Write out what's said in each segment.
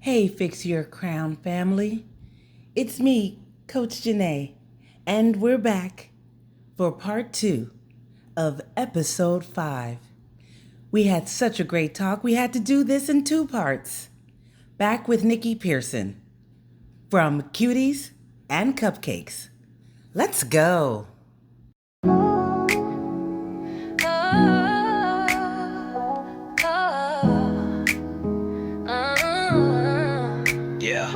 Hey, Fix Your Crown family. It's me, Coach Jenee, and we're back for part two of episode 5. We had such a great talk, we had to do this in 2 parts. Back with Niki Pearson from Kuties and Kupcakes. Let's go. Yeah,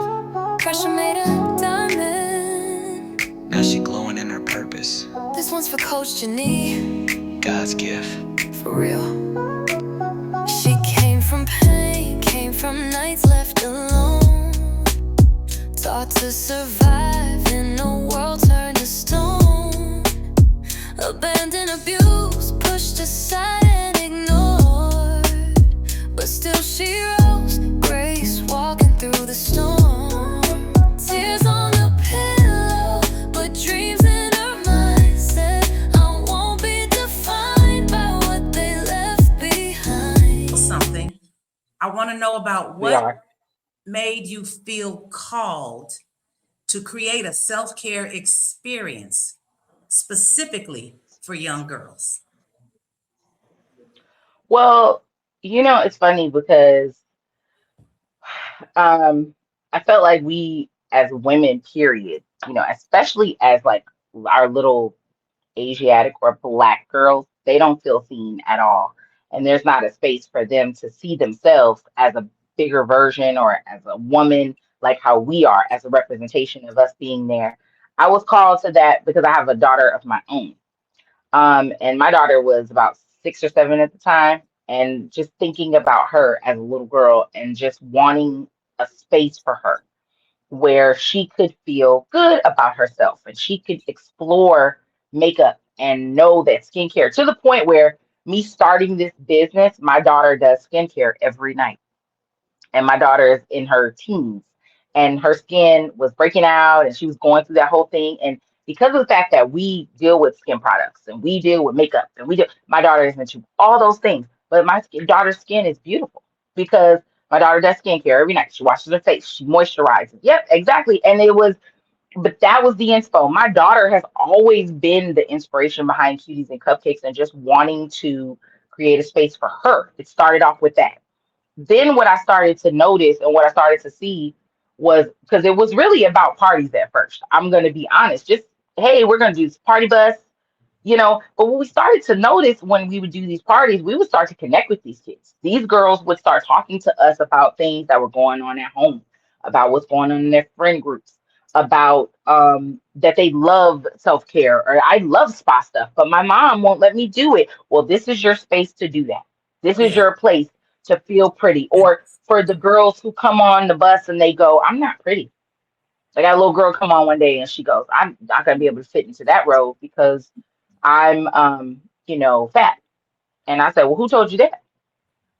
Pressure made a diamond. now she glowing in her purpose. This one's for Coach Jenee. God's gift. For real. She came from pain, came from nights left alone. Taught to survive in a world turned to stone. Abandoned, abused, pushed aside and ignored. But still she rose, grace walking through the storm. Tears on the pillow, but dreams in her mind. Said I won't be defined by what they left behind. Something. I want to know about We what are. made you feel called to create a self care experience specifically for young girls. Well, it's funny because um I felt like we as women, period, especially as like our little Asiatic or black girls, they don't feel seen at all. And there's not a space for them to see themselves as a bigger version or as a woman, like how we are, as a representation of us being there. I was called to that because I have a daughter of my own. And my daughter was about 6 or 7 at the time, and just thinking about her as a little girl and just wanting a space for her where she could feel good about herself and she could explore makeup and know that skincare, to the point where me starting this business, my daughter does skincare every night, and my daughter is in her teens, and her skin was breaking out and she was going through that whole thing. And because of the fact that we deal with skin products and we deal with makeup and we do, my daughter is into all those things, but daughter's skin is beautiful because my daughter does skincare every night. She washes her face, she moisturizes. Yep, exactly. And it was, but that was the inspo. My daughter has always been the inspiration behind Cuties and Cupcakes and just wanting to create a space for her. It started off with that. Then what I started to notice and what I started to see was, because it was really about parties at first. I'm going to be honest. Just, hey, we're going to do this party bus, But what we started to notice when we would do these parties, we would start to connect with these kids. These girls would start talking to us about things that were going on at home, about what's going on in their friend groups, about that they love self-care, or I love spa stuff, but my mom won't let me do it. Well, this is your space to do that. This is Yeah. your place to feel pretty. Yeah. Or for the girls who come on the bus and they go, I'm not pretty. I got a little girl come on one day and she goes, I'm not gonna be able to fit into that row because I'm fat. And I said, well, who told you that?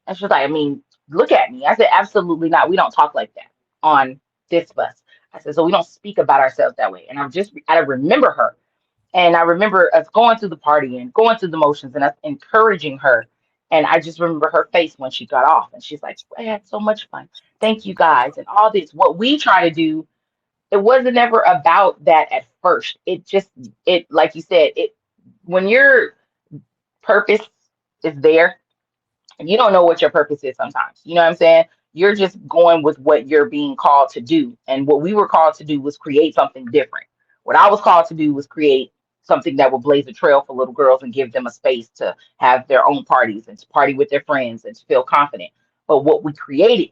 And she was like, I mean, look at me. I said, absolutely not. We don't talk like that on this bus. I said, so we don't speak about ourselves that way. And I remember her. And I remember us going to the party and going through the motions and us encouraging her. And I just remember her face when she got off. And she's like, I had so much fun. Thank you guys. And all this, what we try to do, it wasn't ever about that at first. Like you said, when your purpose is there, you don't know what your purpose is sometimes. You know what I'm saying? You're just going with what you're being called to do. And what we were called to do was create something different. What I was called to do was create something that would blaze a trail for little girls and give them a space to have their own parties and to party with their friends and to feel confident. But what we created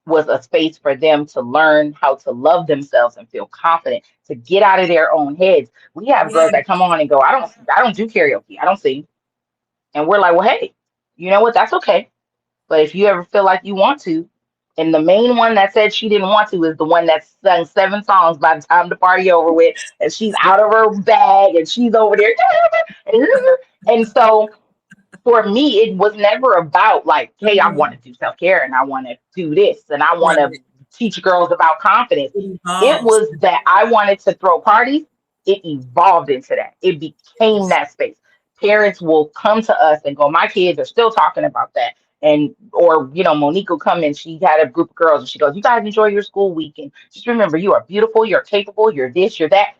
was a space for them to learn how to love themselves and feel confident, to get out of their own heads. We have Yeah. girls that come on and go, I don't do karaoke. I don't sing. And we're like, well, hey, you know what? That's okay. But if you ever feel like you want to, and the main one that said she didn't want to is the one that sung 7 songs by the time the party over with, and she's out of her bag and she's over there. And so for me, it was never about like, hey, I want to do self-care and I want to do this and I want Right. to teach girls about confidence. It It evolves. was that I wanted to throw parties. It evolved into that. It became that space. Parents will come to us and go, my kids are still talking about that. And or Monique will come and she had a group of girls and she goes, "You guys enjoy your school week and just remember, you are beautiful, you're capable, you're this, you're that."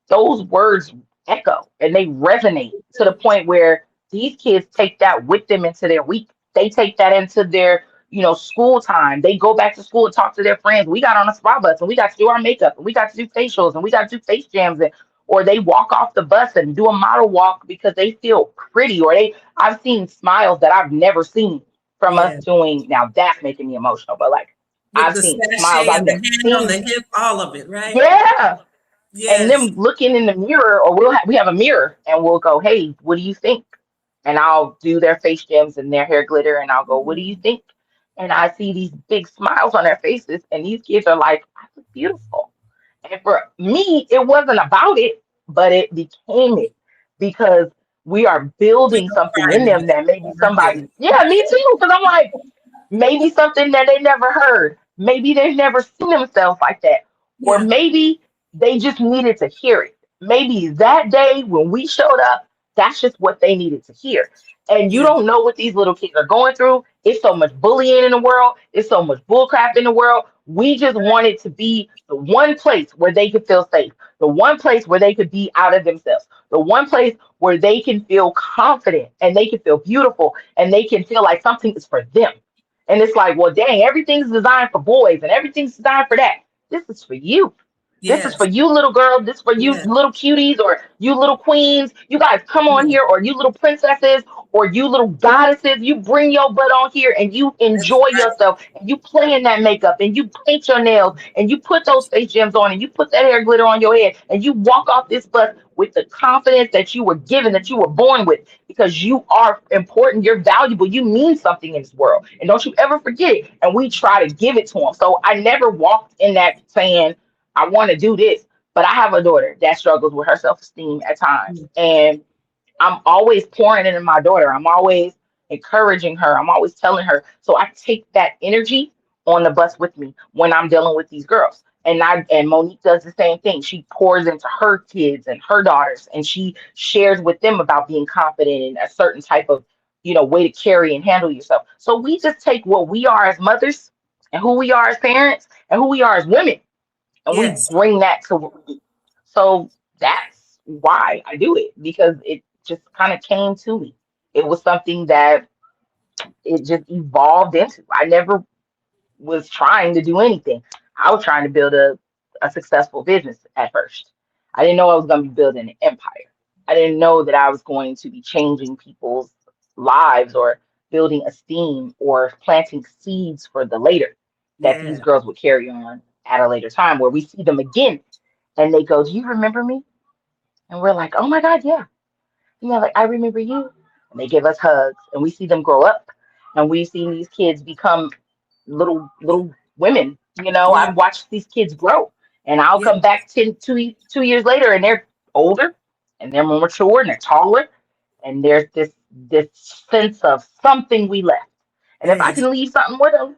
Those words echo and they resonate to the point where these kids take that with them into their week. They take that into their, school time. They go back to school and talk to their friends. We got on a spa bus and we got to do our makeup and we got to do facials and we got to do face jams and or they walk off the bus and do a model walk because they feel pretty or I've seen smiles that I've never seen from us Yeah. doing. Now that's making me emotional, but like With I've the seen smiles sachet I've and the never hand on the seen. hip, all of it, right? Yeah, and Yes. them looking in the mirror, or we have a mirror, and we'll go, "Hey, what do you think?" And I'll do their face gems and their hair glitter, and I'll go, "What do you think?" And I see these big smiles on their faces, and these kids are like, "I look beautiful." And for me, it wasn't about it, but it became it because we are We building go something in pride in them that. that maybe I feel somebody, you. yeah, me too, because I'm like, maybe something that they never heard. Maybe they've never seen themselves like that. Or Yeah. maybe they just needed to hear it. Maybe that day when we showed up, that's just what they needed to hear. And you Yeah. don't know what these little kids are going through. It's so much bullying in the world. It's so much bullcrap in the world. We just wanted to be the one place where they could feel safe, the one place where they could be out of themselves, the one place where they can feel confident and they can feel beautiful and they can feel like something is for them. And it's like, well, dang, everything's designed for boys and everything's designed for that. This is for you. This is for Yes. you, little girl. This is for you, Yes. little cuties, or you, little queens. You guys come on Yes. here, or you, little princesses, or you, little goddesses. You bring your butt on here and you That's enjoy right. yourself. And you play in that makeup and you paint your nails and you put those face gems on and you put that hair glitter on your head and you walk off this bus with the confidence that you were given, that you were born with, because you are important. You're valuable. You mean something in this world. And don't you ever forget it. And we try to give it to them. So I never walked in that saying, I want to do this. But I have a daughter that struggles with her self esteem at times. And I'm always pouring into my daughter. I'm always encouraging her. I'm always telling her. So I take that energy on the bus with me when I'm dealing with these girls. And Monique does the same thing. She pours into her kids and her daughters, and she shares with them about being confident in a certain type of, way to carry and handle yourself. So we just take what we are as mothers and who we are as parents and who we are as women, and we Yes. bring that to what we do. So that's why I do it, because it just kind of came to me. It was something that it just evolved into. I never was trying to do anything. I was trying to build a successful business at first. I didn't know I was going to be building an empire. I didn't know that I was going to be changing people's lives or building esteem or planting seeds for the later that these Yeah. girls would carry on at a later time where we see them again and they go, "Do you remember me?" And we're like, "Oh my God, yeah." Like, "I remember you." And they give us hugs and we see them grow up and we've seen these kids become little women. Yeah. I've watched these kids grow and I'll Yeah. come back 2 years later and they're older and they're more mature and they're taller and there's this sense of something we left. And if I Yes. can leave something with them,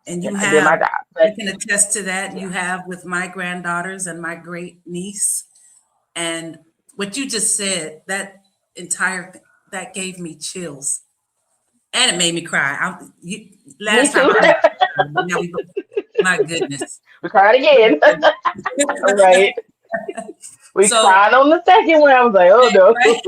And then you I did my have, job. I But can attest to that. yeah, You have with my granddaughters and my great niece. And what you just said, that entire, that gave me chills. And it made me cry. me Last time too. I made you cry, but now my goodness. We cried again. All right. We So, cried on the second one. I was like, oh no. right?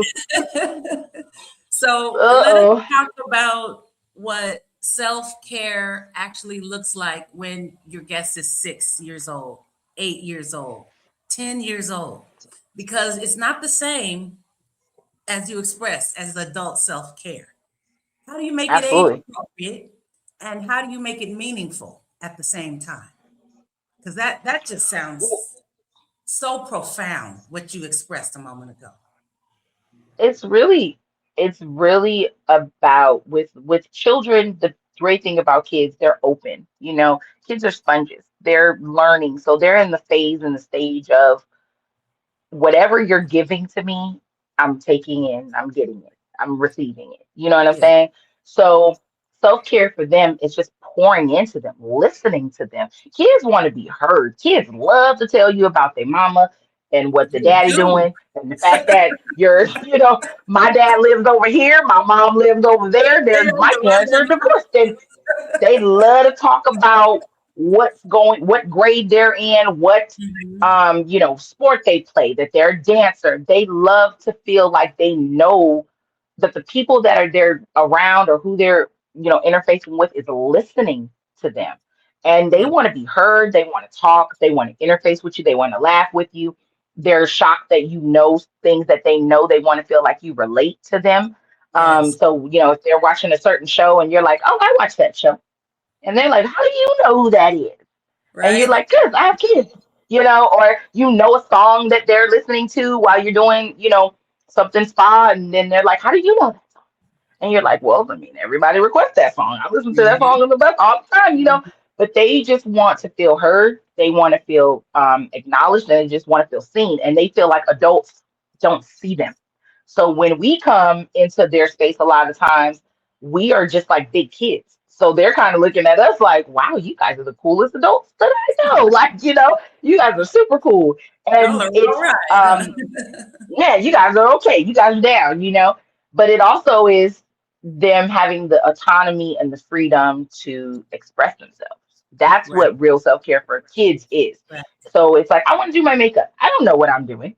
So let us Uh-oh. talk about what self-care actually looks like when your guest is 6 years old, 8 years old, 10 years old, because it's not the same as you express as adult self-care. How do you make it age Absolutely. appropriate, and how do you make it meaningful at the same time? Because that just sounds so profound what you expressed a moment ago. it's really it's really about with children. The great thing about kids, they're open. Kids are sponges. They're learning, so they're in the phase and the stage of whatever you're giving to me, I'm taking in, I'm getting it, I'm receiving it. You know what I'm Yeah, saying? So self-care for them is just pouring into them, listening to them. Kids want to be heard. Kids love to tell you about their mama. and what the You daddy do. doing, and the fact that you're, my dad lives over here, my mom lives over there. They They're don't my divide parents are them. divorced, and they love to talk about what grade they're in, what Mhm. sport they play, that they're a dancer. They love to feel like they know that the people that are there around or who they're, interfacing with is listening to them. And they Yeah. want to be heard, they want to talk, they want to interface with you, they want to laugh with you. They're shocked that you know things that they know, they want to feel like you relate to them. Yes. So if they're watching a certain show and you're like, oh, I watch that show. And they're like, how do you know who that is? And you're Right? like, because I have kids, or a song that they're listening to while you're doing, something spa. And then they're like, how do you know that? And you're like, well, I mean, everybody requests that song. I listen to that Mhm. song in the bus all the time. Mhm. But they just want to feel heard. They want to feel acknowledged, and they just want to feel seen. And they feel like adults don't see them. So when we come into their space, a lot of times we are just like big kids. So they're kind of looking at us like, wow, you guys are the coolest adults that I know. Like, you guys are super cool. Y'all And are all it's right, huh? yeah, you guys are okay. You guys are down. But it also is them having the autonomy and the freedom to express themselves. That's Right. what real self care for kids is. Right. So it's like, I want to do my makeup. I don't know what I'm doing.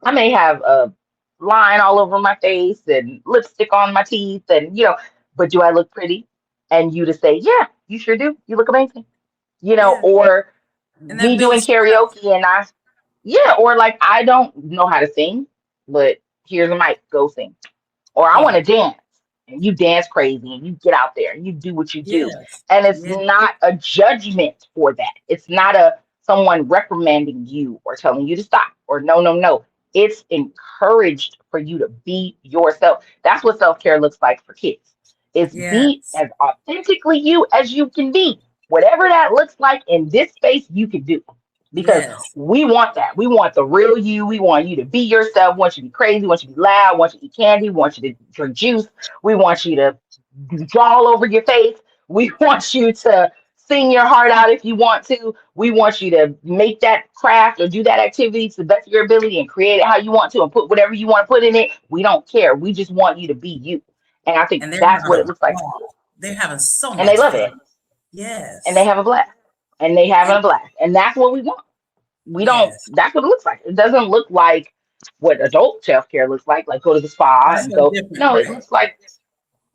I may have a line all over my face and lipstick on my teeth, but do I look pretty? And you to say, yeah, you sure do. You look amazing. Yeah. Or And that me doing builds trust. karaoke and yeah, or like I don't know how to sing, but here's a mic, go sing. Or I want Yeah. to dance, and you dance crazy and you get out there and you do what you do. Yes. And it's Yeah. not a judgment for that. It's not a someone reprimanding you or telling you to stop or no, no, no. It's encouraged for you to be yourself. That's what self-care looks like for kids. It's be Yes. as authentically you as you can be. Whatever that looks like in this space, you can do because Yes. we want that. We want the real you. We want you to be yourself. We want you to be crazy. We want you to be loud. We want you to eat candy. We want you to drink juice. We want you to draw all over your face. We want you to sing your heart out if you want to. We want you to make that craft or do that activity to the best of your ability and create it how you want to and put whatever you want to put in it. We don't care. We just want you to be you. And I think And they're that's what having it a looks like for ball. kids. They're having so And they much love fun. it. And they Yes. have a blast. And they having And a blast. And that's what we want. We don't, yes. that's what it looks like. It doesn't look like what adult self care looks like go to the spa That's and so go. different, No, it right? looks like,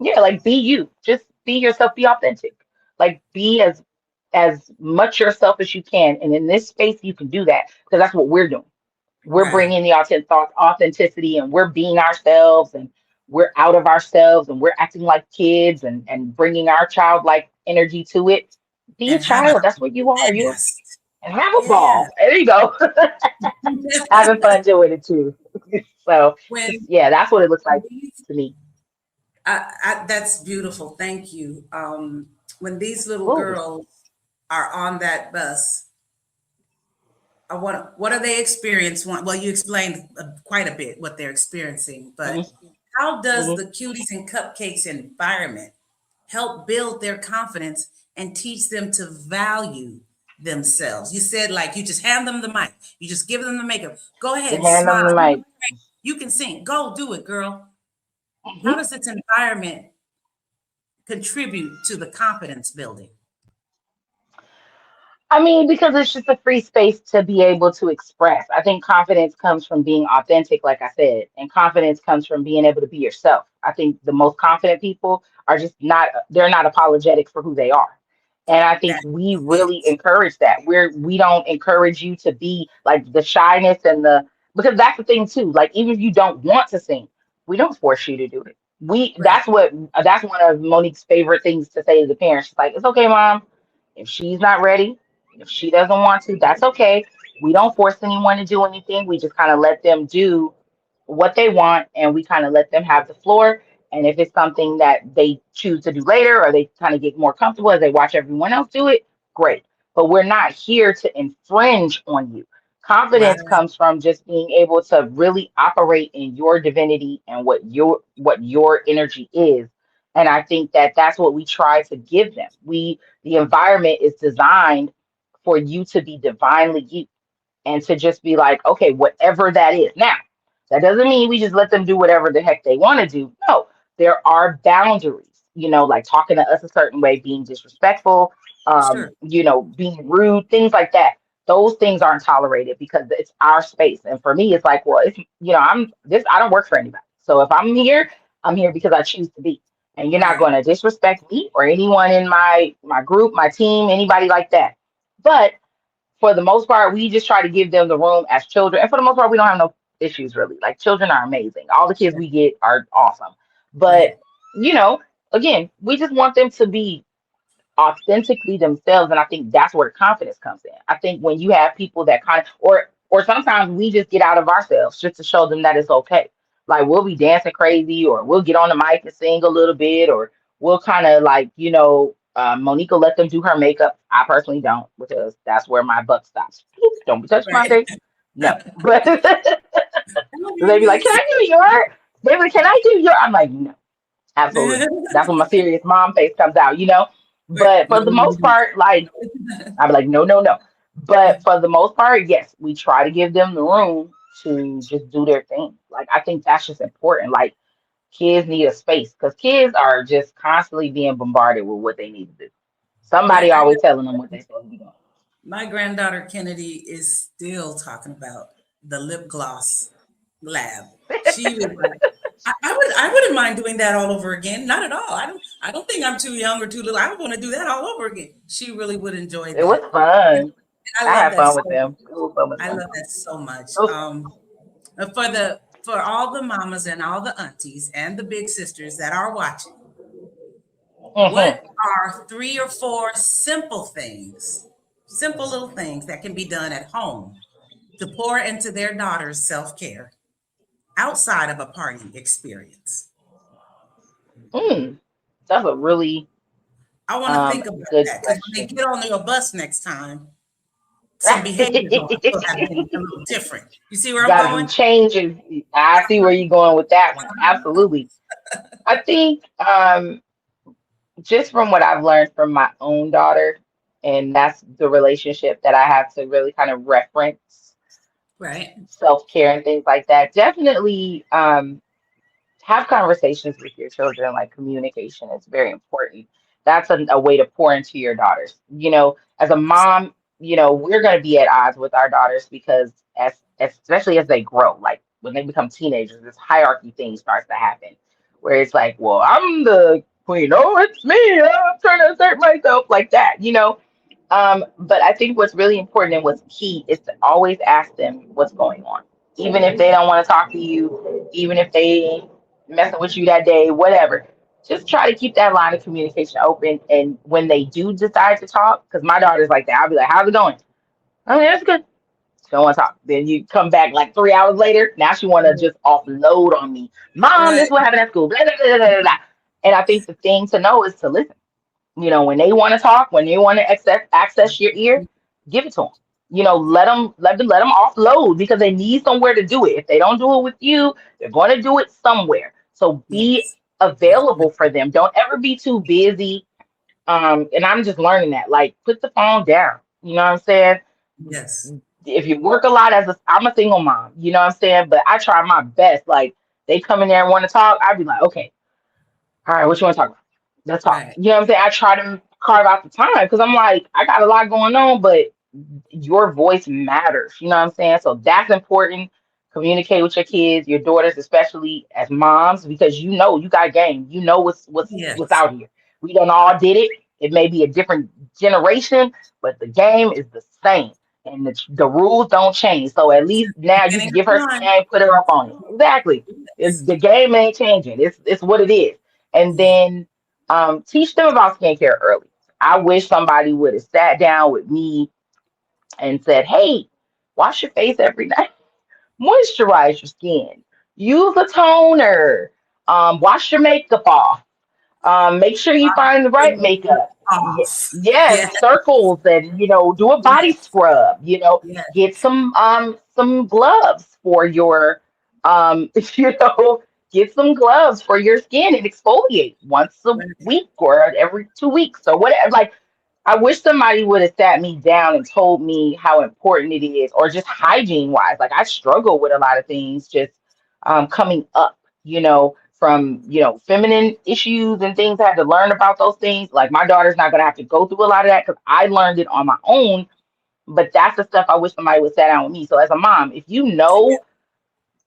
yeah, like be you. Just be yourself, be authentic. Like be as much yourself as you can. And in this space, you can do that because that's what we're doing. We're Right. bringing the authenticity and we're being ourselves and we're out of ourselves and we're acting like kids and bringing our childlike energy to it. Be a And having child. That's a what you are. You blast. and have a Yeah. ball. There you go. Having fun doing it too. So When yeah, that's what it looks like these, to me. that's beautiful. Thank you. When these little Absolutely. girls are on that bus, what are they experiencing? Well, you explained quite a bit what they're experiencing, but Hmm. how does Hmm. the Cuties and Cupcakes environment help build their confidence and teach them to value themselves? You said like you just hand them the mic, you just give them the makeup. Go You ahead, hand them smile. the mic. You can sing. Go do it, girl. How Mhm. does this environment contribute to the confidence building? I mean, because it's just a free space to be able to express. I think confidence comes from being authentic, like I said, and confidence comes from being able to be yourself. I think the most confident people are just not, they're not apologetic for who they are. And I think That we it. really encourage that. We don't encourage you to be like the shyness and because that's the thing too. Like, even if you don't want to sing, we don't force you to do it. Right. That's one of Monique's favorite things to say to the parents. She's like, it's okay, mom. If she's not ready, if she doesn't want to, that's okay. We don't force anyone to do anything. We just kind of let them do what they want and we kind of let them have the floor. And if it's something that they choose to do later or they kind of get more comfortable as they watch everyone else do it, great. But we're not here to infringe on you. Right. Confidence comes from just being able to really operate in your divinity and what your energy is. And I think that that's what we try to give them. The environment is designed for you to be divinely you and to just be like, okay, whatever that is. Now, that doesn't mean we just let them do whatever the heck they want to do. No, there are boundaries, like talking to us a certain way, being disrespectful, Sure. being rude, things like that. Those things aren't tolerated because it's our space. And for me, it's like, well, it's, I don't work for anybody. So if I'm here because I choose to be. And you're not Right. going to disrespect me or anyone in my group, my team, anybody like that. But for the most part, we just try to give them the room as children. And for the most part, we don't have no issues really. Like children are amazing. All the kids Sure. we get are awesome. But, Right. you know, again, we just want them to be authentically themselves, and I think that's where the confidence comes in. I think when you have people that kind of, or sometimes we just get out of ourselves just to show them that it's okay. Like we'll be dancing crazy, or we'll get on the mic and sing a little bit, or we'll kind of like, Monique will let them do her makeup. I personally don't, because that's where my buck stops. Don't be touching my Right. face. No, but Oh my they be like, "Can goodness. I do your?" They be like, "Can I do your?" I'm like, "No." Absolutely not. That's when my serious mom face comes out. Right. But No, for the most no, part, like no. I'd be like, no, no, no. But for the most part, yes, we try to give them the room to just do their thing. Like I think that's just important. Like kids need a space because kids are just constantly being bombarded with what they need to do. Somebody I always telling them what they're supposed to be doing. My granddaughter Kennedy is still talking about the lip gloss lab. She was like, I wouldn't mind doing that all over again. Not at all. I don't think I'm too young or too little. I would want to do that all over again. She really would enjoy It was that. And fun. I I love had that fun with so them. It was fun with I them. love that so much. It was For all the mamas and all the aunties and the big sisters that are watching, fun. what are three or four simple little things that can be done at home to pour into their daughter's self care outside of a party experience? Mm, that's a really I want to think about good that because when they question. get on your bus next time, some behaviors will have to be a little different. You see where I'm Got to be going? changes. I see where you're going with that one. Absolutely. I think just from what I've learned from my own daughter, and that's the relationship that I have to really kind of reference Right. self care and things like that. Definitely have conversations with your children, like communication is very important. That's a way to pour into your daughters. As a mom, we're going to be at odds with our daughters because especially as they grow, like when they become teenagers, this hierarchy thing starts to happen where it's like, well, I'm the queen. Oh, it's me. I'm trying to assert myself like that. But I think what's really important and what's key is to always ask them what's going on. Even if they don't want to talk to you, even if they ain't messing with you that day, whatever. Just try to keep that line of communication open. And when they do decide to talk, because my daughter's like that, I'll be like, how's it going? I mean, that's good. She don't want to talk. Then you come back like 3 hours later. Now she want to just offload on me. Mom, this Right. is what happened at school. Blah, blah, blah, blah, blah, blah. And I think the thing to know is to listen. When they want to talk, when they want to access your ear, give it to them. Let them offload because they need somewhere to do it. If they don't do it with you, they're going to do it somewhere. So be Yes. Yes. available for them. Don't ever be too busy. And I'm just learning that. Like, put the phone down. You know what I'm saying? Yes. If you work a lot I'm a single mom. You know what I'm saying? But I try my best. Like, they come in there and want to talk, I'd be like, okay, all right, what you want to talk about? Let's talk. Right. You know what I'm saying? I try to carve out the time because I'm like, I got a lot going on, but your voice matters. You know what I'm saying? So that's important. Communicate with your kids, your daughters, especially as moms, because you got game. You know what's Yes. out here. We don't all did it. It may be a different generation, but the game is the same. And the rules don't change. So at least now you can Beginning give her of some time. game, put her up on it. Exactly. The game ain't changing. It's what it is. And Yeah. then teach them about skincare early. I wish somebody would have sat down with me and said, hey, wash your face every night, moisturize your skin, use a toner, wash your makeup off, make sure you find the right makeup. Off. Yes, Yeah. circles, and do a body Yes. scrub. Yes. Get some gloves for your you know get some gloves for your skin and exfoliate once a Right. week or every 2 weeks or whatever. Like I wish somebody would have sat me down and told me how important it is, or just hygiene wise. Like I struggle with a lot of things just coming up, from feminine issues and things. I had to learn about those things. Like my daughter's not gonna have to go through a lot of that because I learned it on my own. But that's the stuff I wish somebody would sit down with me. So as a mom, if you know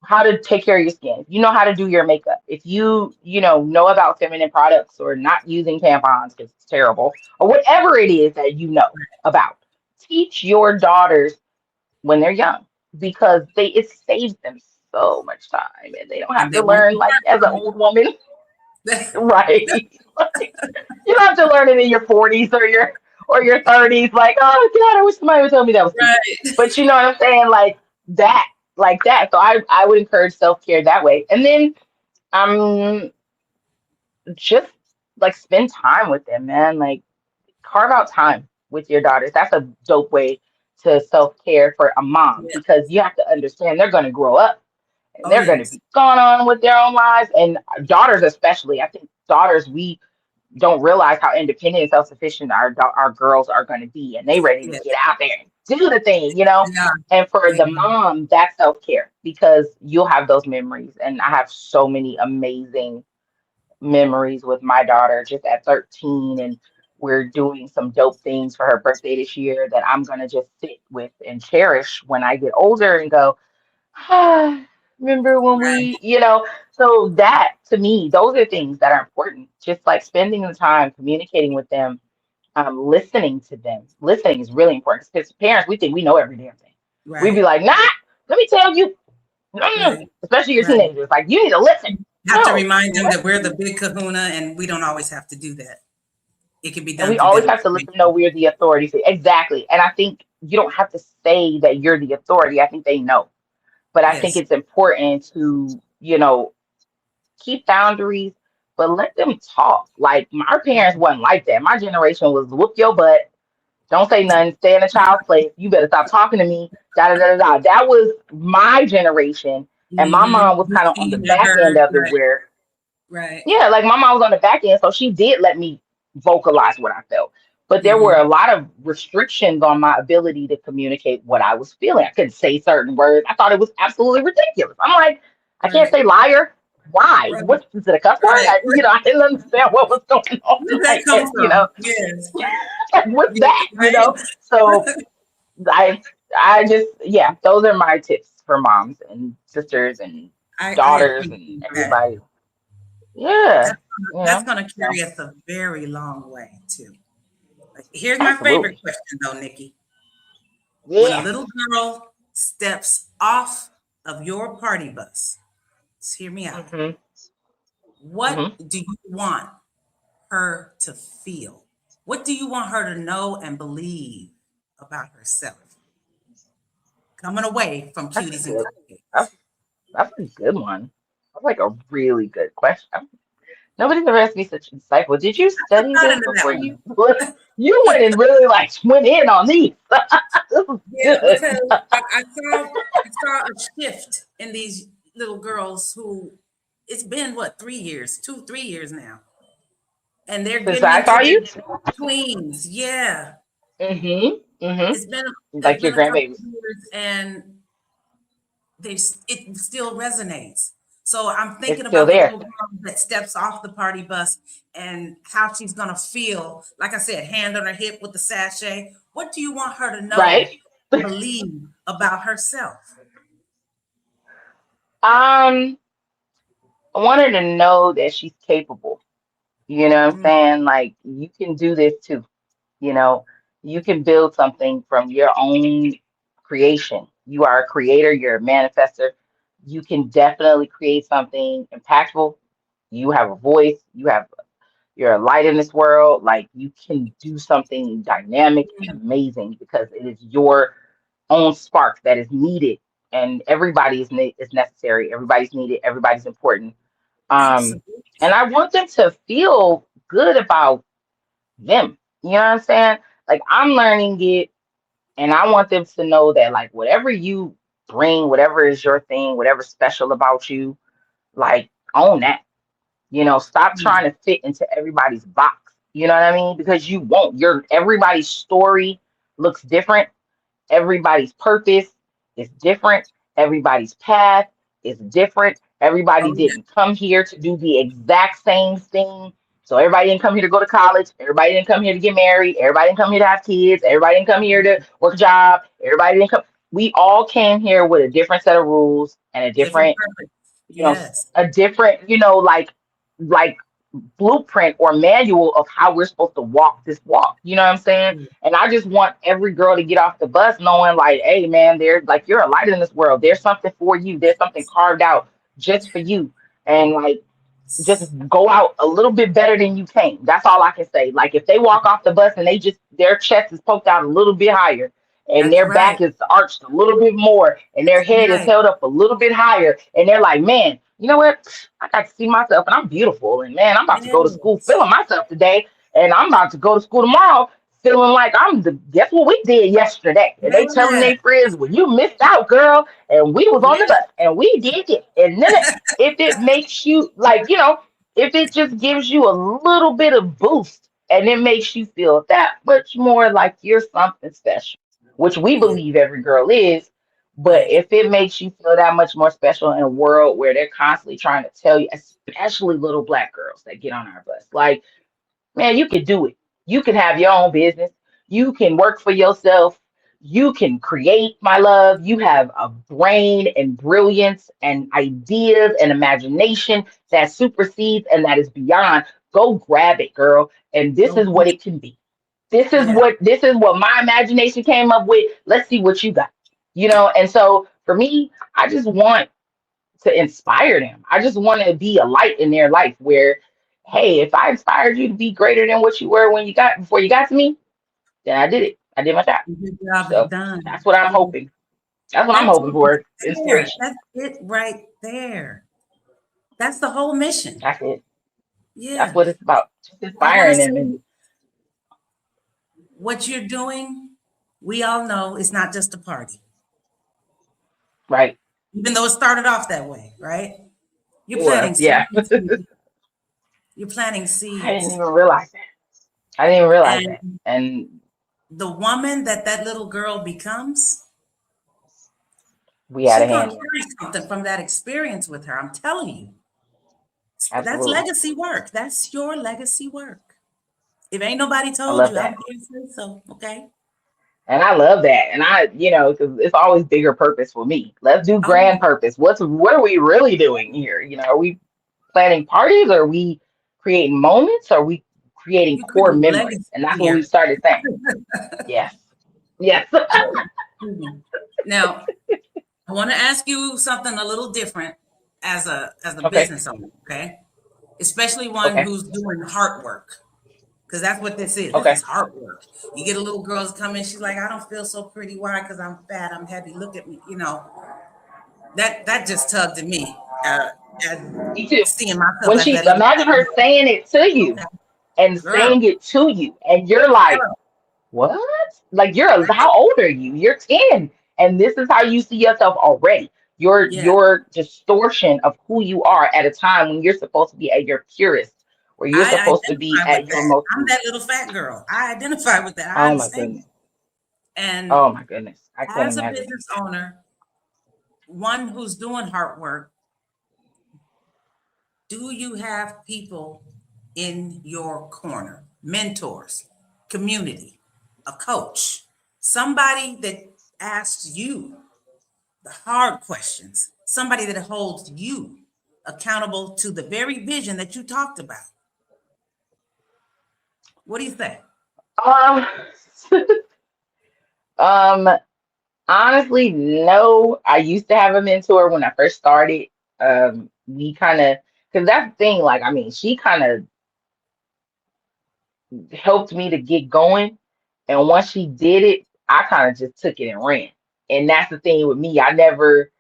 how to take care of your skin, if you know how to do your makeup, if you know about feminine products or not using tampons because it's terrible, or whatever it is that you know about, teach your daughters when they're young, because it saves them so much time and they don't have And to they won't learn be like as an old woman. hurt. Right. Like, you don't have to learn it in your 40s or your 30s. Like, oh God, I wish somebody would tell me that was stupid. Right. But you know what I'm saying? That, like that. So I would encourage self care that way. And then just like spend time with them, man. Like carve out time with your daughters. That's a dope way to self care for a mom, Yeah. because you have to understand they're going to grow up and Oh they're going to yes. be gone on with their own lives. And daughters, especially, I think daughters, we don't realize how independent and self sufficient our girls are going to be, and they ready to Yeah. get out there and do the thing. They are. And for They the are. mom, that's self care, because you'll have those memories. And I have so many amazing memories with my daughter just at 13, and we're doing some dope things for her birthday this year that I'm going to just sit with and cherish when I get older and go, ah, remember when Right. so that, to me, those are things that are important, just like spending the time communicating with them, listening to them. Listening is really important because parents, we think we know every damn thing. We'd be Right. like, nah, let me tell you. Right. Especially your Right. teenagers, like, you need to listen. Have to No, remind them that we're listen. the big kahuna and we don't always have to do that. It can be And done we through always have to let them know demonstration. we're the authority. Exactly. And I think you don't have to say that you're the authority. I think they know. But I think Yes. it's important to, keep boundaries, but let them talk. Like our parents wasn't like that. My generation was whoop your butt, don't say nothing, stay in a child's place. You better stop talking to me. Da da da da da. That was my generation, and my mom was Mm-hmm. kind of on the Seen and back end heard. of it, Right. where Right. yeah, like my mom was on the back end, so she did let me vocalize what I felt. But there were Mm-hmm. a lot of restrictions on my ability to communicate what I was feeling. I couldn't say certain words. I thought it was absolutely ridiculous. I'm like, I can't Right. say liar. Why? Right. What is it, a cuss word? Right. I didn't understand what was going Where on. did that Like, come from? Yes. like, what's Yeah. that? Right. So I, I just, yeah, those are my tips for moms and sisters and I daughters and appreciate that. everybody. Yeah, That's gonna so carry us a very long way too. Like, here's my favorite absolutely. question though, Nikki. When a Yeah. little girl steps off of your party bus, just hear me out. hmm hmm What do you want her to feel? What do you want her to know and believe about herself? Coming away from That's a cuties and good. cupcakes. That's that's a good one. That's like a really good question. Nobody's ever asked me such insightful. Did you I study got this into before that you? one. You went and really like went in on these. This is Yeah, good. because I saw a shift in these little girls who it's been what 3 years, 3 years now, and they're Since getting I into saw their you. tweens. Yeah, Mm-hmm. it's Like your been a couple grandbabies. of years, and it still resonates. So I'm It's thinking still about the there. little girl that steps off the party bus and how she's gonna feel. Like I said, hand on her hip with the sachet. What do you want her to know Right? and believe about herself? Um, I want her to know that she's capable. You know what I'm Mm, saying? Like you can do this too. You know, you can build something from your own creation. You are a creator, you're a manifester. You can definitely create something impactful. You have a voice, you're a light in this world. Like you can do something dynamic and amazing because it is your own spark that is needed. And everybody is necessary. Everybody's needed. Everybody's important. Um, and absolutely. I want them to feel good about them. You know what I'm saying? Like I'm learning it, and I want them to know that like whatever you bring, whatever is your thing, whatever's special about you, like own that. Stop trying Mm, to fit into everybody's box. You know what I mean? Because you won't. Everybody's story looks different. Everybody's purpose is different. Everybody's path is different. Everybody Oh yeah. didn't come here to do the exact same thing. So everybody didn't come here to go to college. Everybody didn't come here to get married. Everybody didn't come here to have kids. Everybody didn't come here to work a job. Everybody didn't come. We all came here with a different set of rules and a Different different, purpose. you know, Yes. a different, like blueprint or manual of how we're supposed to walk this walk. You know what I'm saying? And I just want every girl to get off the bus knowing, like, hey, man, there's like you're a light in this world. There's something for you. There's something carved out just for you. And like, just go out a little bit better than you came. That's all I can say. Like if they walk off the bus and their chest is poked out a little bit higher and That's their right. back is arched a little bit more and their head is Right. held up a little bit higher and they're like, man, you know what? I got to see myself and I'm beautiful and man, I'm about to go to school Yes. feeling myself today and I'm about to go to school tomorrow feeling like I'm the guess what we did yesterday. And they telling Man. their friends, well, you missed out, girl, and we was on the Yeah. bus and we did it. And then if it makes you like, if it just gives you a little bit of boost and it makes you feel that much more like you're something special, which we Yeah. believe every girl is. But Right. if it makes you feel that much more special in a world where they're constantly trying to tell you, especially little black girls that get on our bus, like, man, you can do it. You can have your own business. You can work for yourself. You can create, my love. You have a brain and brilliance and ideas and imagination that supersedes and that is beyond. Go grab it, girl. And this Go is what get it can be. This is yeah. what my imagination came up with. Let's see what you got. And so for me, I just want to inspire them. I just want to be a light in their life where, hey, if I inspired you to be greater than what you were when you got before you got to me, then I did it. I did my job. Good job is So done. that's what I'm Yeah. hoping. That's what I'm That's hoping what for. there. Inspiration. That's it right there. That's the whole mission. That's it. That's Yeah. what it's about. Just I want to inspiring them say and what you're doing, we all know it's not just a party, right. even though it started off that way, right? You're It was, planting yeah. seeds. You're planting I didn't seeds. even realize that. I didn't even realize that. And And the woman that little girl becomes, we had a she's going hand to in it. carry something from that experience with her. I'm telling you. That's Absolutely. legacy work. That's your legacy work. If ain't nobody I told love you, I'm that. here to say so. Okay. And I love that. And because it's always bigger purpose for me. Let's do Oh, grand purpose. What are we really doing here? Are we planning parties? Are we creating moments? Are we creating you core create memories? legacy And that's what we here. started saying. Yes. Yes. Mhm. Now, I want to ask you something a little different as a Okay. business owner, okay? Especially one Okay. who's doing heart work, because that's what this is. This Okay. is heart work. You get a little girl's come in, she's like, I don't feel so pretty. Why? Because I'm fat, I'm heavy. Look at me. That just tugged at me. And Me too. seeing myself When as she that little imagine her saying it to you okay, and girl, saying it to you, and you're like, girl, what? Like right? how old are you? You're 10. And this is how you see yourself already. Yeah. Your distortion of who you are at a time when you're supposed to be at your purest, where you're I supposed to be identify with at your that. most I'm that little fat girl. I identify with that. I oh my understand. goodness. And Oh my goodness. I can't as a imagine. business owner, one who's doing hard work, do you have people in your corner, mentors, community, a coach, somebody that asks you the hard questions, somebody that holds you accountable to the very vision that you talked about? What do you think? Um um honestly, no. I used to have a mentor when I first started. We kind of because that's the thing, like she kind of helped me to get going. And once she did it, I kind of just took it and ran. And that's the thing with me. I never,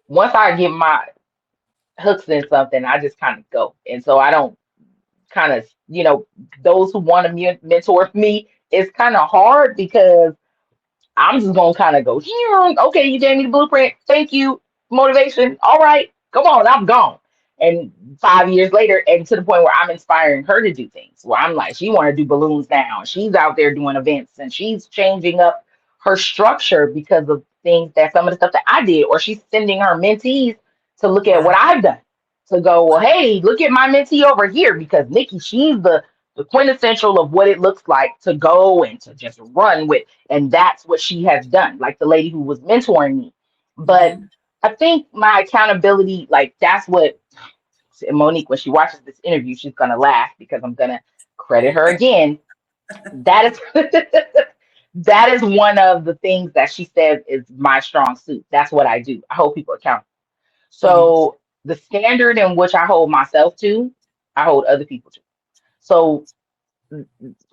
once I get my hooks in something, I just kind of go. And so I don't kind of, those who want to mentor me, it's kind of hard because I'm just going to kind of go, "Yeah, okay, you gave me the blueprint. Thank you. Motivation. All right, come on, I'm gone." And 5 years later, and to the point where I'm inspiring her to do things. Where I'm like, she want to do balloons now. She's out there doing events, and she's changing up her structure because of things that some of the stuff that I did, or she's sending her mentees to look at Wow. what I've done. To go, well, hey, look at my mentee over here because Niki, she's the quintessential of what it looks like to go and to just run with. And that's what she has done, like the lady who was mentoring me. But Mhm. I think my accountability, like that's what Monique, when she watches this interview, she's gonna laugh because I'm gonna credit her again. That is that is one of the things that she says is my strong suit. That's what I do. I hold people accountable. Mhm. So the standard in which I hold myself to, I hold other people to. So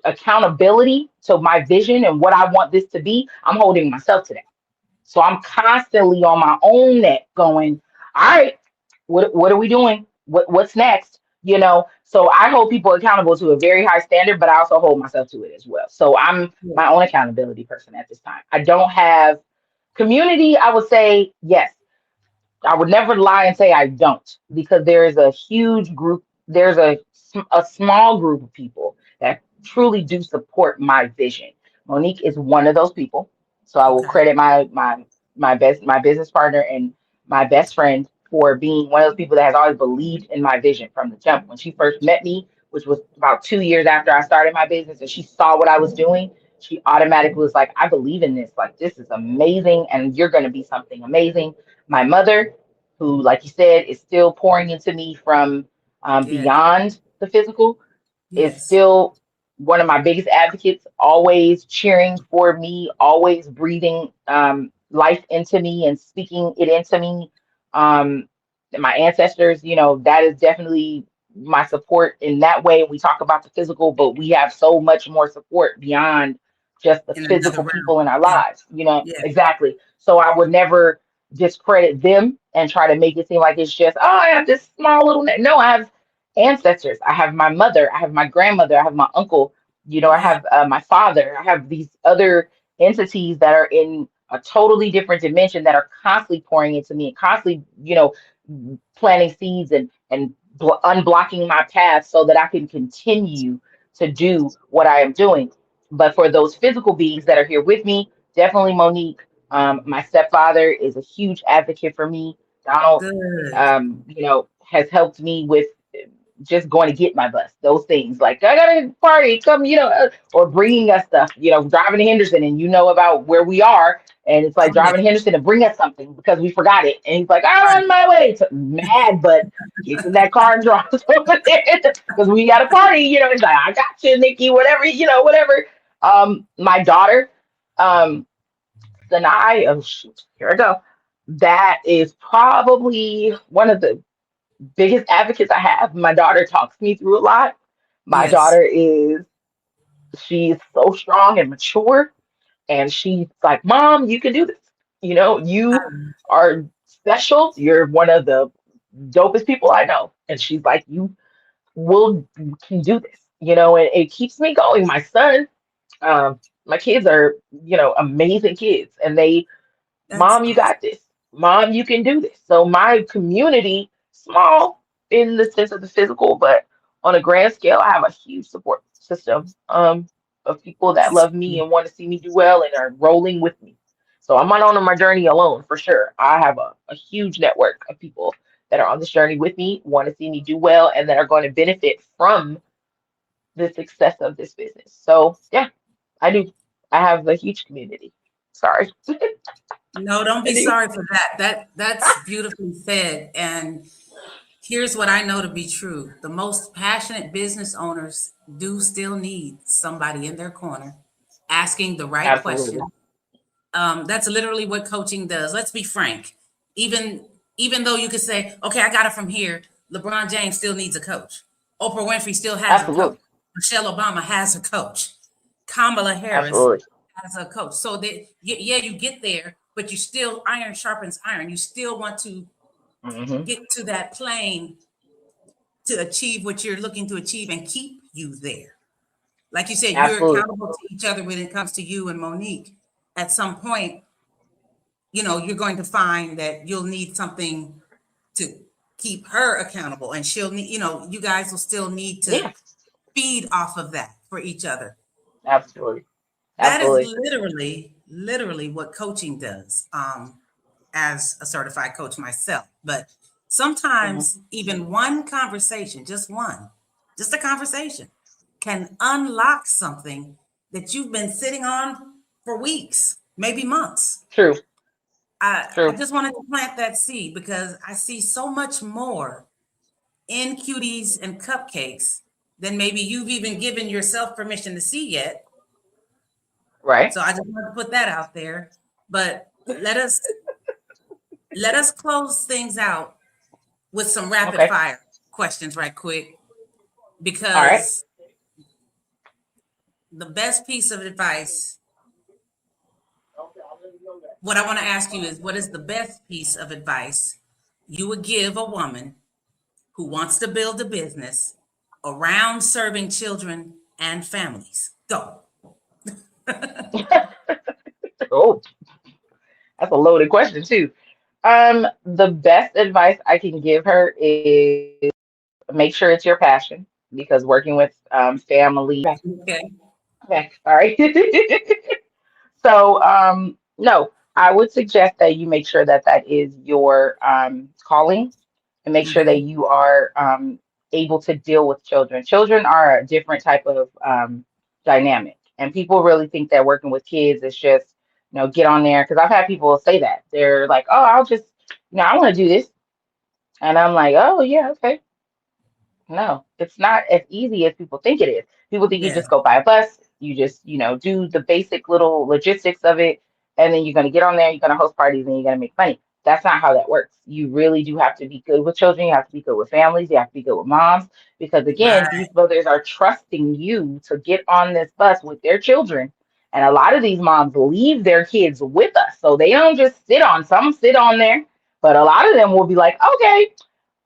accountability to my vision and what I want this to be, I'm holding myself to that. So I'm constantly on my own neck going, all right, what are we doing? What's next? You know, so I hold people accountable to a very high standard, but I also hold myself to it as well. So I'm my own accountability person at this time. I don't have community. I would say yes, I would never lie and say I don't, because there is a huge group, there's a small group of people that truly do support my vision. Monique is one of those people. So I will Okay. credit my business partner and my best friend for being one of those people that has always believed in my vision from the jump. When she first met me, which was about 2 years after I started my business, and she saw what I was doing, she automatically was like, I believe in this. Like, this is amazing, and you're going to be something amazing. My mother, who, like you said, is still pouring into me from Yeah. beyond the physical, is Yes. still one of my biggest advocates, always cheering for me, always breathing life into me and speaking it into me. Um, my ancestors, that is definitely my support in that way. We talk about the physical, but we have so much more support beyond just the In another physical realm. people in our Yeah. lives, Yeah. exactly. So I would never discredit them and try to make it seem like it's just, oh, I have this small little, no, I have ancestors. I have my mother, I have my grandmother, I have my uncle, I Yeah. have my father, I have these other entities that are in a totally different dimension that are constantly pouring into me and constantly, planting seeds and unblocking my path so that I can continue to do what I am doing. But for those physical beings that are here with me, definitely Monique. My stepfather is a huge advocate for me. Donald, Good. has helped me with just going to get my bus. Those things like I got a party, come, or bringing us stuff. Driving to Henderson, and about where we are, and it's Oh like yeah. driving to Henderson to bring us something because we forgot it, and he's like, I'm Right. on my way. To, mad, but gets in that car and drives over there because we got a party. He's like, I got you, Nikki, whatever, whatever. My daughter, um, Sanai, oh shoot, here I go. That is probably one of the biggest advocates I have. My daughter talks me through a lot. My Yes. daughter she's so strong and mature, and she's like, Mom, you can do this. You are special. You're one of the dopest people I know. And she's like, you can do this, and it keeps me going. My son, my kids are, amazing kids, and they, That's Mom, you awesome. got this. Mom, you can do this. So my community, small in the sense of the physical, but on a grand scale, I have a huge support system of people that love me and want to see me do well and are rolling with me. So I'm not on my journey alone for sure. I have a huge network of people that are on this journey with me, want to see me do well, and that are going to benefit from the success of this business. So yeah, I do. I have a huge community. Sorry, No, don't I be do. sorry for that. That's beautifully said. And here's what I know to be true. The most passionate business owners do still need somebody in their corner asking the right Absolutely. question. That's literally what coaching does. Let's be frank. Even even though you could say, okay, I got it from here, LeBron James still needs a coach. Oprah Winfrey still has a coach. Absolutely. Michelle Obama has a coach. Kamala Harris Absolutely. has a coach. So that yeah, you get there, but you still iron sharpens iron. You still want to Hmm. get to that plane to achieve what you're looking to achieve and keep you there. Like you said, you're Absolutely. accountable to each other when it comes to you and Monique. At some point, you're going to find that you'll need something to keep her accountable, and she'll need, you guys will still need to Yeah, feed off of that for each other. absolutely. That is Absolutely. literally what coaching does. As a certified coach myself, but Hmm. sometimes even one conversation, just a conversation, can unlock something that you've been sitting on for weeks, maybe months. True. I True. just wanted to plant that seed because I see so much more in cuties and cupcakes than maybe you've even given yourself permission to see yet. Right. So I just wanted to put that out there. But let us close things out with some rapid Okay. fire questions right quick, All right. because the best piece of advice, what I want to ask you is, what is the best piece of advice you would give a woman who wants to build a business around serving children and families? Go. Oh, that's a loaded question too. The best advice I can give her is make sure it's your passion, because working with family. Okay. Okay, all right. So, no, I would suggest that you make sure that that is your calling, and make sure that Mm-hmm. you are able to deal with children. Children are a different type of dynamic, and people really think that working with kids is just, get on there. Because I've had people say that they're like, "Oh, I'll just, I want to do this," and I'm like, "Oh, yeah, okay." No, it's not as easy as people think it is. People think you Yeah. just go by a bus, you just, do the basic little logistics of it, and then you're going to get on there, you're going to host parties, and you're going to make money. That's not how that works. You really do have to be good with children. You have to be good with families. You have to be good with moms, because again, Right. these mothers are trusting you to get on this bus with their children. And a lot of these moms leave their kids with us. So they don't just sit on, some sit on there, but a lot of them will be like, okay,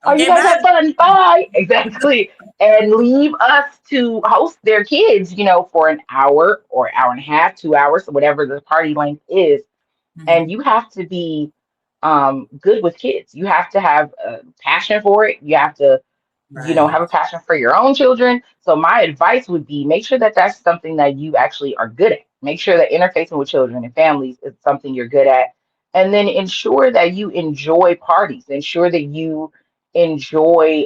oh, you Okay. guys Bye. have fun. Bye. Exactly. And leave us to host their kids, for an hour or hour and a half, 2 hours, whatever the party length is. And Mhm. you have to be good with kids. You have to have a passion for it. You have to, Right. have a passion for your own children. So my advice would be make sure that that's something that you actually are good at. Make sure that interfacing with children and families is something you're good at. And then ensure that you enjoy parties. Ensure that you enjoy,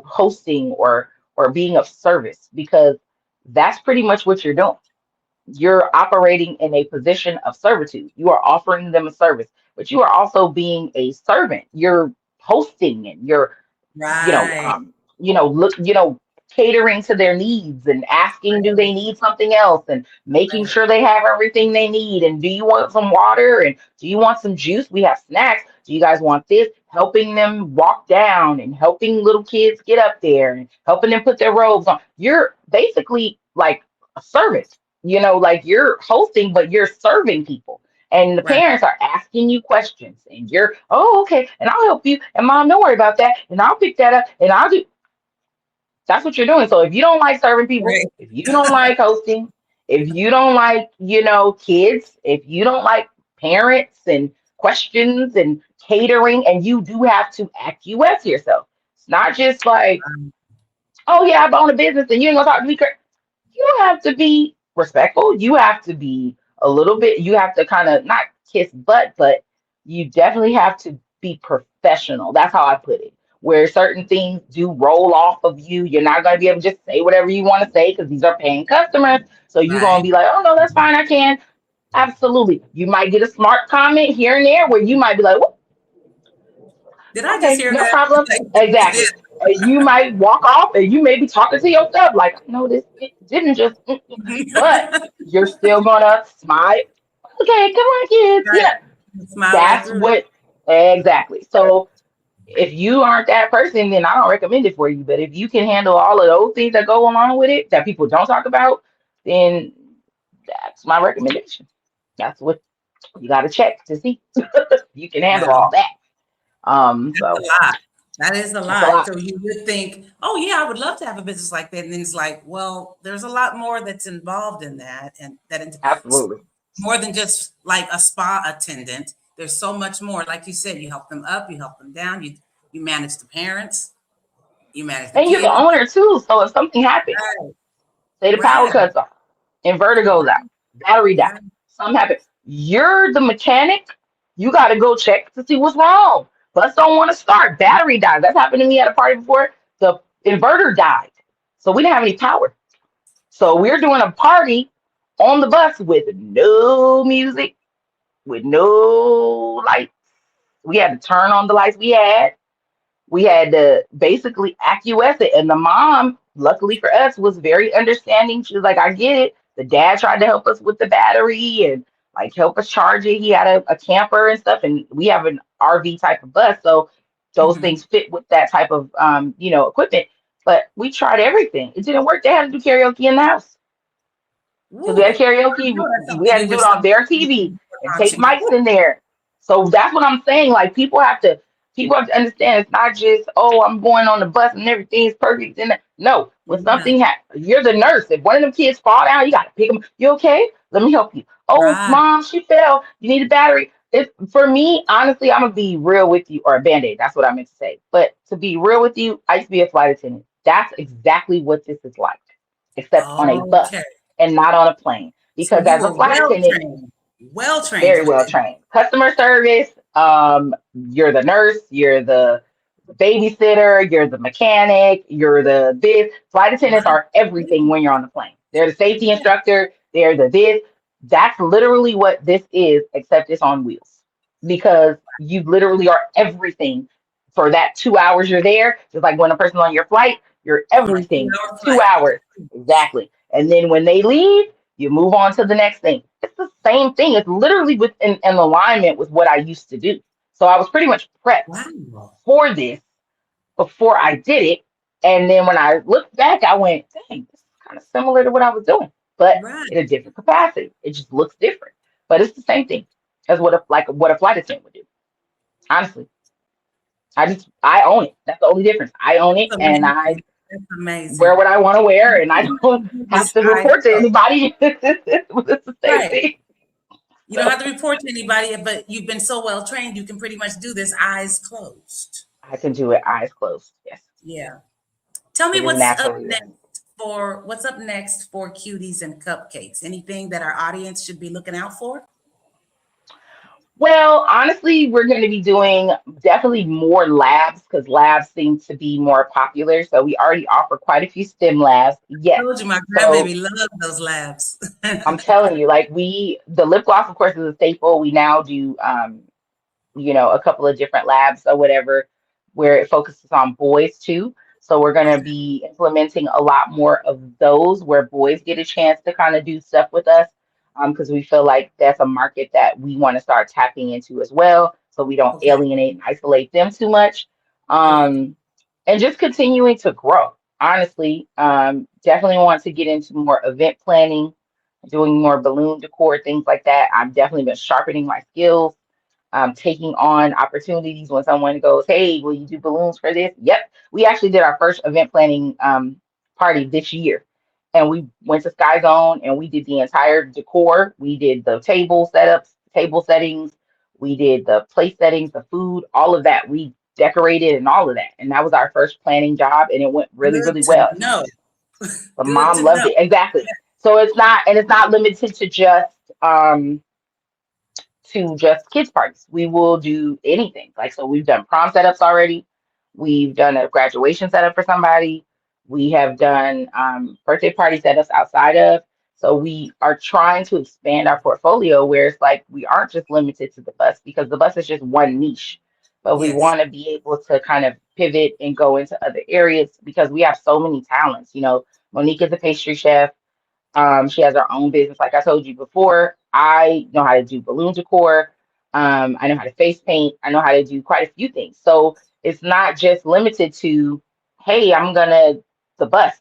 hosting or being of service, because that's pretty much what you're doing. You're operating in a position of servitude. You are offering them a service, but you are also being a servant. You're hosting, and you're, you know, Right. um, look, catering to their needs and asking, do they Right. need something else, and making Right. sure they have everything they need. And do you want some water? And do you want some juice? We have snacks. Do you guys want this? Helping them walk down and helping little kids get up there and helping them put their robes on. You're basically like a servant, like you're hosting, but you're serving people. And the Right. parents are asking you questions, and you're, oh, okay, and I'll help you. And mom, don't worry about that. And I'll pick that up, and I'll do. That's what you're doing. So if you don't like serving people, Right. if you don't like hosting, if you don't like, kids, if you don't like parents and questions and catering, and you do have to acquiesce yourself. It's not just like, oh yeah, I own a business and you ain't gonna talk to me. You have to be respectful. You have to be a little bit, you have to kind of not kiss butt, but you definitely have to be professional. That's how I put it. Where certain things do roll off of you, you're not going to be able to just say whatever you want to say, because these are paying customers. So you're going to Right. be like, oh, no, that's fine. I can. Absolutely. You might get a smart comment here and there where you might be like, Did I just okay, hear no that? problem. Yeah. Exactly. And you might walk off, and you may be talking to yourself like, no, this it didn't just, but you're still gonna smile. Okay, come on, kids. Right. Smile right That's through it. what exactly. So if you aren't that person, then I don't recommend it for you. But if you can handle all of those things that go along with it that people don't talk about, then that's my recommendation. That's what you got to check to see if you can handle all Wow. that. That's a So lot. That is a that's a lot. lot. So you would think, oh yeah, I would love to have a business like that. And then it's like, well, there's a lot more that's involved in that, and that Absolutely. more than just like a spa attendant. There's so much more. Like you said, you help them up, you help them down, you manage the parents, you manage the And you're the kids. owner too. So if something happens, Right, say the power right, cuts off, inverter goes out, right, battery dies, right. something happens. You're the mechanic. You got to go check to see what's wrong. Bus don't want to start. Battery dies. That's happened to me at a party before. The inverter died, so we didn't have any power. So we're doing a party on the bus with no music, with no lights. We had to turn on the lights we had to basically acquiesce it. And the mom, luckily for us, was very understanding. She was like, I get it. The dad tried to help us with the battery and like help us charge it. He had a camper and stuff, and we have an RV type of bus. So those Hmm. things fit with that type of equipment. But we tried everything. It didn't work. They had to do karaoke in the house. Because we Woo. had I karaoke, know that's we something had you to do it wish on some their people TV were and take launching. mics in there. So that's what I'm saying. Like people have to understand it's not just, oh, I'm going on the bus and everything's perfect. And no, when Yeah, something happens, you're the nurse. If one of them kids fall down, you gotta pick them. You okay? Let me help you. Oh, right. mom, she fell. You need a battery. If for me, honestly, I'm gonna be real with you, or a band-aid, that's what I meant to say. But to be real with you, I used to be a flight attendant. That's exactly what this is like, except on a bus Okay. and not on a plane. So Because you as a were flight attendant, well trained very with well this. trained. Customer service, you're the nurse, you're the babysitter, you're the mechanic, you're the this. Flight attendants Right. are everything when you're on the plane. They're the safety instructor, they're the this. That's literally what this is, except it's on wheels. Because you literally are everything for that 2 hours you're there. Just like when a person's on your flight, you're On a everything for 2 hour two flight. hours. Exactly. And then when they leave, you move on to the next thing. It's the same thing. It's literally within in alignment with what I used to do. So I was pretty much prepped Wow. for this before I did it. And then when I looked back, I went, dang, this is kind of similar to what I was doing, but Right. in a different capacity. It just looks different. But it's the same thing as what a flight attendant would do. Honestly. I own it. That's the only difference. I own That's it and I amazing. That's wear amazing. what I want to wear and I don't Do have this to eyes report to closed. anybody. It's the same Right. thing. You don't So have to report to anybody, but you've been so well trained, you can pretty much do this eyes closed. I can do it eyes closed. Yes. Yeah. Tell me It is naturally done. what's up next for cuties and cupcakes? Anything that our audience should be looking out for? Well, honestly, we're going to be doing definitely more labs because labs seem to be more popular. So we already offer quite a few STEM labs. Yes. Told you my So grandbaby loves those labs. I'm telling you, like the lip gloss, of course, is a staple. We now do, a couple of different labs or whatever where it focuses on boys too. So we're going to be implementing a lot more of those where boys get a chance to kind of do stuff with us because we feel like that's a market that we want to start tapping into as well. So we don't Okay. alienate and isolate them too much. Good. Um, and just continuing to grow. Honestly, definitely want to get into more event planning, doing more balloon decor, things like that. I've definitely been sharpening my skills, taking on opportunities when someone goes, hey, will you do balloons for this? Yep. We actually did our first event planning party this year. And we went to Sky Zone and we did the entire decor. We did the table setups, table settings. We did the place settings, the food, all of that. We decorated and all of that. And that was our first planning job. And it went really, Good really to well. know. The Good mom to loved know. it. Exactly. So it's not limited um to just kids parties. We will do anything. Like, so we've done prom setups already. We've done a graduation setup for somebody. We have done birthday party setups outside of. So we are trying to expand our portfolio where it's like we aren't just limited to the bus because the bus is just one niche. But we Yes. want to be able to kind of pivot and go into other areas because we have so many talents. Monique is a pastry chef. She has her own business, like I told you before. I know how to do balloon decor. I know how to face paint. I know how to do quite a few things. So it's not just limited to, hey, I'm gonna the bus.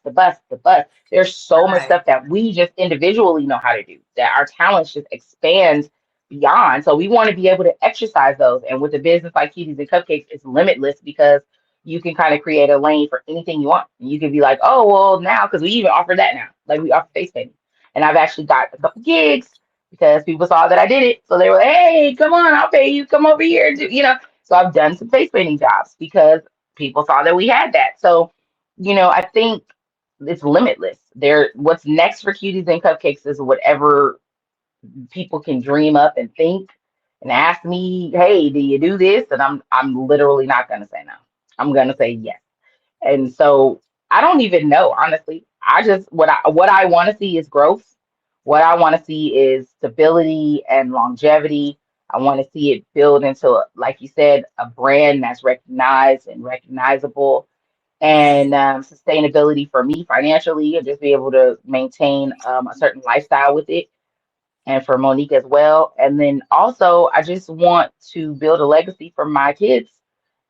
There's so much Right. stuff that we just individually know how to do that our talents just expand beyond. So we want to be able to exercise those. And with a business like Kuties and Cupcakes, it's limitless because you can kind of create a lane for anything you want. And you can be like, oh, well, now, because we even offer that now. Like we offer face painting. And I've actually got a couple gigs because people saw that I did it. So they were, hey, come on, I'll pay you. Come over here. So I've done some face painting jobs because people saw that we had that. So, I think it's limitless. What's next for Cuties and Cupcakes is whatever people can dream up and think and ask me, hey, do you do this? And I'm literally not gonna say no. I'm gonna say yes. And so I don't even know, honestly. I just what I want to see is growth. What I want to see is stability and longevity. I want to see it build into, like you said, a brand that's recognized and recognizable, Yes. and sustainability for me financially, and just be able to maintain a certain lifestyle with it, and for Monique as well. And then also, I just want to build a legacy for my kids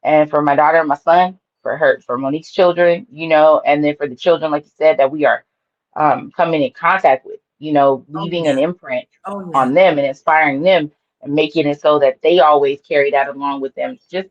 and for my daughter and my son, for Monique's children, and then for the children, like you said, that we are coming in contact with, Oh leaving an yeah. imprint Oh yeah. on them and inspiring them and making it so that they always carry that along with them. Just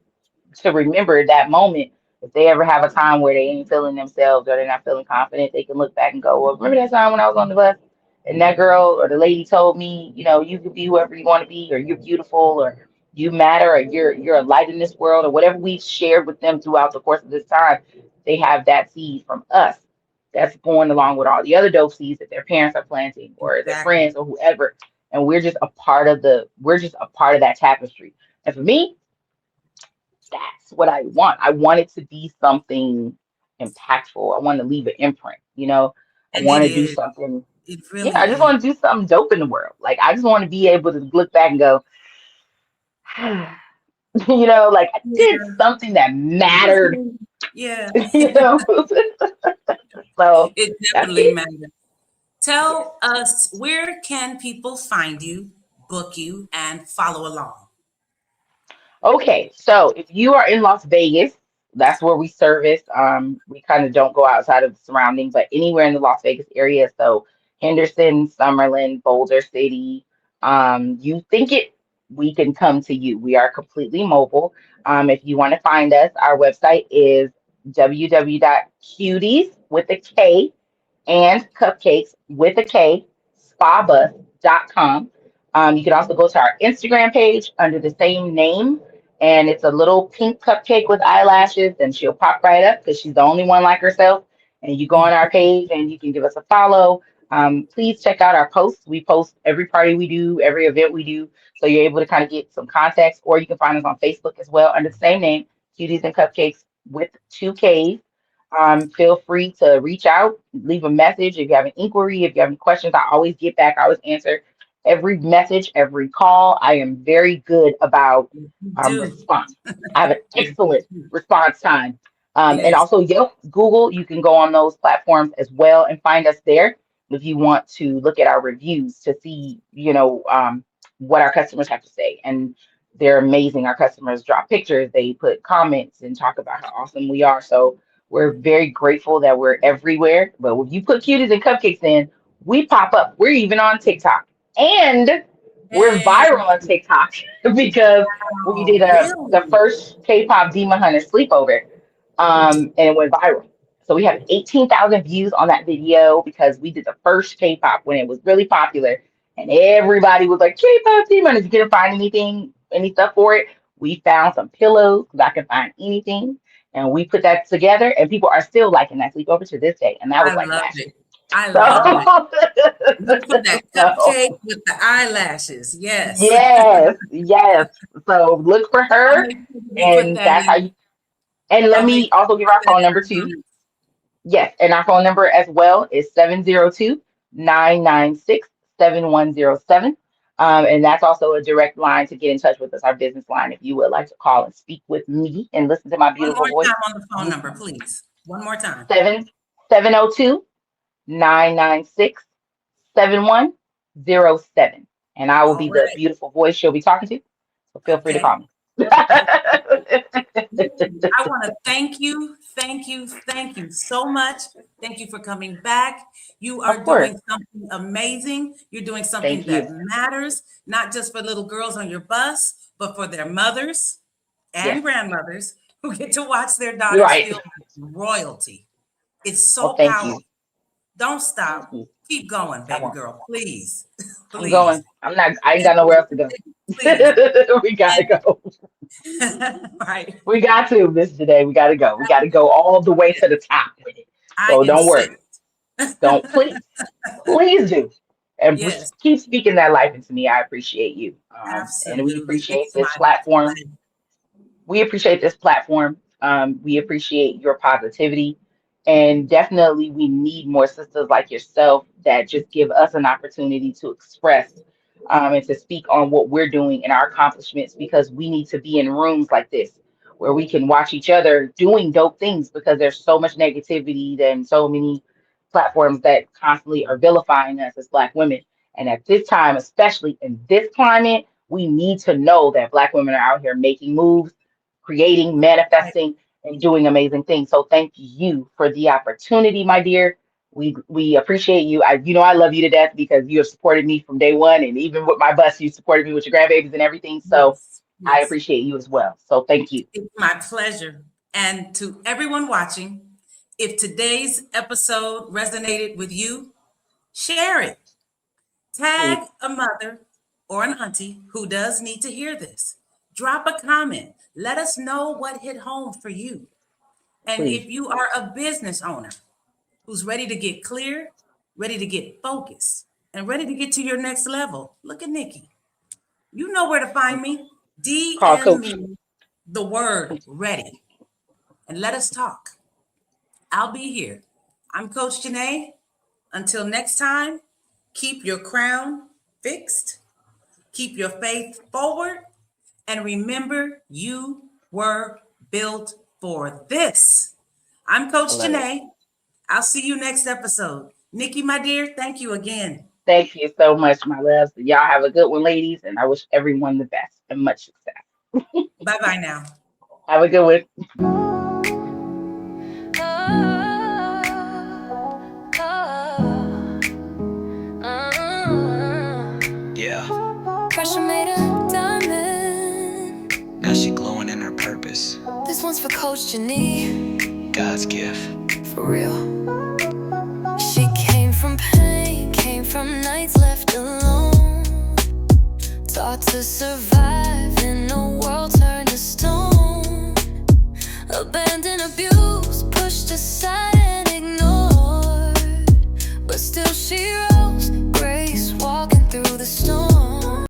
to remember that moment. If they ever have a time where they ain't feeling themselves or they're not feeling confident, they can look back and go, well, remember that time when I was on the bus and that girl or the lady told me, you could be whoever you want to be, or you're beautiful, or you matter, or you're a light in this world, or whatever we've shared with them throughout the course of this time. They have that seed from us that's going along with all the other dope seeds that their parents are planting or their Exactly. friends or whoever. And we're just a part of that tapestry. And for me, that's what I want. I want it to be something impactful. I want to leave an imprint. I And want it to do is. something. It Yeah, really I just is. want to do something dope in the world. Like I just want to be able to look back and go, like I did Yeah. something that It was mattered. me. Yeah. you know. So It that's definitely it. matters. Yes. Tell us, where can people find you, book you, and follow along? Okay, so if you are in Las Vegas, that's where we service. We kind of don't go outside of the surrounding, but anywhere in the Las Vegas area. So Henderson, Summerlin, Boulder City. You think it, we can come to you. We are completely mobile. If you want to find us, our website is www.cuties with a K and cupcakes with a K, spabus.com. You can also go to our Instagram page under the same name, and it's a little pink cupcake with eyelashes, and she'll pop right up because she's the only one like herself. And you go on our page and you can give us a follow. Please check out our posts. We post every party we do, every event we do, so you're able to kind of get some context, or you can find us on Facebook as well under the same name, Cuties and Cupcakes with two Ks. Feel free to reach out, leave a message if you have an inquiry, if you have any questions. I always get back, I always answer every message, every call. I am very good about You do. response. I have an Yes, excellent you do. response time. And Yes. also, Yelp, Google, you can go on those platforms as well and find us there if you want to look at our reviews to see, what our customers have to say. And they're amazing. Our customers drop pictures, they put comments and talk about how awesome we are. So we're very grateful that we're everywhere. But when you put cuties and cupcakes in, we pop up. We're even on TikTok. And we're Hey, viral on TikTok because we oh, did the really? first K-pop Demon Hunter sleepover, and it went viral. So we have 18,000 views on that video because we did the first K-pop when it was really popular, and everybody was like, K-pop Demon Hunters. You couldn't find any stuff for it. We found some pillows because I can find anything, and we put that together, and people are still liking that sleepover to this day, and that was I like love last year. it. I love it. So, Look for that so cupcake with the eyelashes. Yes. yes, yes. So look for I'll her, make sure we put and that that's how in. you. And let I'll make me sure also we give put our that phone in number our too. comments. Yes, and our phone number as well is 702-996-7107. And that's also a direct line to get in touch with us, our business line. If you would like to call and speak with me and listen to my One beautiful more voice, time on the phone you number, can. please. One more time. 702-996-7107. And I will All be the right. beautiful voice she'll be talking to. So feel free to Okay. call me. I want to thank you so much. Thank you for coming back. You Of are course. doing something amazing. You're doing something Thank you. that matters, not just for little girls on your bus, but for their mothers Yes. and grandmothers who get to watch their You're daughters right. feel like royalty. It's Oh, so thank powerful. you. Don't Thank stop. you. Keep going, I baby won't. girl. Please. I'm Please. going. I ain't got nowhere else to go. Please. We gotta go. Right. We got to, Miss Today. We gotta go. We gotta go all the way to the top with it. I So don't insist. worry. Don't please do. And Yes, keep speaking that life into me. I appreciate you. And we absolutely. appreciate It's this my platform. pleasure. We appreciate this platform. We appreciate your positivity. And definitely, we need more sisters like yourself that just give us an opportunity to express and to speak on what we're doing and our accomplishments because we need to be in rooms like this where we can watch each other doing dope things because there's so much negativity and so many platforms that constantly are vilifying us as Black women. And at this time, especially in this climate, we need to know that Black women are out here making moves, creating, Right. manifesting, and doing amazing things. So thank you for the opportunity, my dear. We appreciate you. I love you to death because you have supported me from day one, and even with my bus, you supported me with your grandbabies and everything. So Yes. I Yes. appreciate you as well. So thank you. It's my pleasure. And to everyone watching, if today's episode resonated with you, share it. Please, Tag a mother or an auntie who does need to hear this. Drop a comment. Let us know what hit home for you. And please, if you are a business owner who's ready to get clear, ready to get focused, and ready to get to your next level, look at Niki. You know where to find me. call DM Coach. me the word ready and let us talk. I'll be here. I'm Coach Jenee. Until next time, keep your crown fixed, keep your faith forward, and remember you were built for this. I'm I Coach love it. Jenee. I'll see you next episode. Niki, my dear, thank you again. Thank you so much, my loves. Y'all have a good one, ladies, and I wish everyone the best and much success. Bye bye now. Have a good one. Yeah. Pressure made a diamond. Now she glowing in her purpose. This one's for Coach Jenee. God's gift. For real. She came from pain, came from nights left alone. Taught to survive in a world turned to stone. Abandoned, abused, pushed aside and ignored. But still she rose.